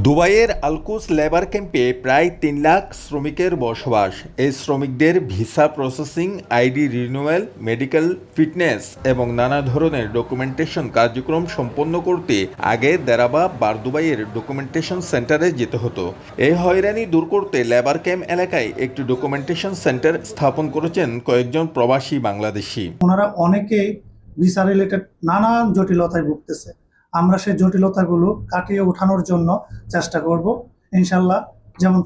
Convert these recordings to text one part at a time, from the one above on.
দুবাইয়ের আলকুস লেবার ক্যাম্পে প্রায় ৩ লাখ শ্রমিকের বসবাস। এই শ্রমিকদের visa processing, ID renewal, medical fitness এবং নানা ধরনের ডকুমেন্টেশন কার্যক্রম সম্পন্ন করতে আগে দেরাবা বারদুবাইয়ের ডকুমেন্টেশন সেন্টারে যেতে হতো। এই হয়রানি দূর করতে লেবার ক্যাম্প এলাকায় একটি ডকুমেন্টেশন সেন্টার স্থাপন করেছেন কয়েকজন প্রবাসী বাংলাদেশি। ওনারা অনেকেই ভিসা রিলেটেড নানান জটিলতায় ভুগতেছে। আমরা সেই জটিলতাগুলো কাটিয়ে ওঠানোর জন্য চেষ্টা করব ইনশাল্লাহ। যেমন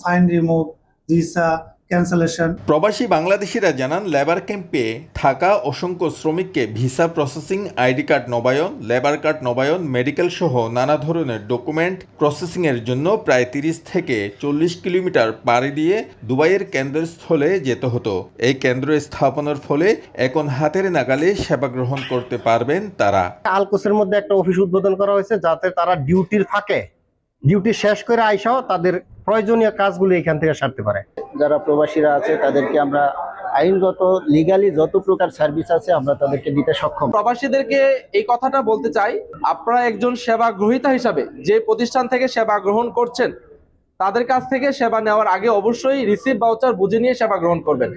ফাইন রিমুভ, ভিসা ক্যান্সেলেশন। প্রবাসী বাংলাদেশিরা জানান, লেবার ক্যাম্পে থাকা অসংখ্য শ্রমিককে ভিসা প্রসেসিং, আইডি কার্ড নবায়ন, লেবার কার্ড নবায়ন, মেডিকেল সহ নানা ধরনের ডকুমেন্ট প্রসেসিংয়ের জন্য প্রায় ৩০ থেকে ৪০ কিলোমিটার পাড়ি দিয়ে দুবাইয়ের কেন্দ্রস্থলে যেতে হতো। এই কেন্দ্র স্থাপনের ফলে এখন হাতের নাগালে সেবা গ্রহণ করতে পারবেন তারা। আলকুসের মধ্যে একটা অফিস উদ্বোধন করা হয়েছে যাতে তারা ডিউটির ফাঁকে ডিউটি শেষ করে আইসাও তাদের প্রয়োজনীয় কাজগুলো এখান থেকে সারতে পারে। যারা প্রবাসীরা আছে তাদেরকে আমরা আইনগত লিগালি যত প্রকার সার্ভিস আছে আমরা তাদেরকে দিতে সক্ষম। প্রবাসীদেরকে এই কথাটা বলতে চাই, আপনারা একজন সেবা গ্রহীতা হিসাবে যে প্রতিষ্ঠান থেকে সেবা গ্রহণ করছেন তাদের কাছ থেকে সেবা নেওয়ার আগে অবশ্যই রিসিভ ভাউচার বুঝে নিয়ে সেবা গ্রহণ করবেন।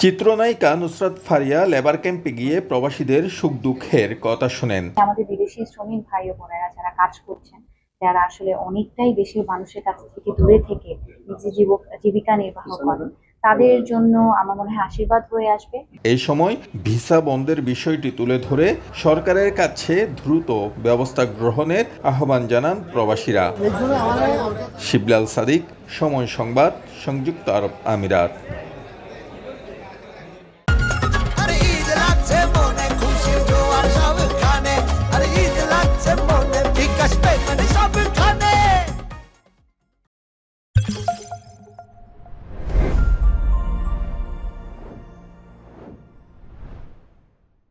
চিত্রনায়িকা নুসরাত ফারিয়া লেবার ক্যাম্পে গিয়ে প্রবাসীদের সুখ দুঃখের কথা শোনেন। আমাদের বিদেশি শ্রমিক ভাই ও বোনেরা যারা কাজ করছেন, যারা আসলে অনেকটাই দেশের মানুষের কাছ থেকে দূরে থেকে নিজের জীবিকা নির্বাহ করেন, তাদের জন্য আমার মনে হয় আশীর্বাদ হয়ে আসবে। এই সময় ভিসা বন্ধের বিষয়টি তুলে ধরে সরকারের কাছে দ্রুত ব্যবস্থা গ্রহণের আহ্বান জানান প্রবাসীরা। শিবলাল সাদিক, সময় সংবাদ, সংযুক্ত আরব আমিরাত।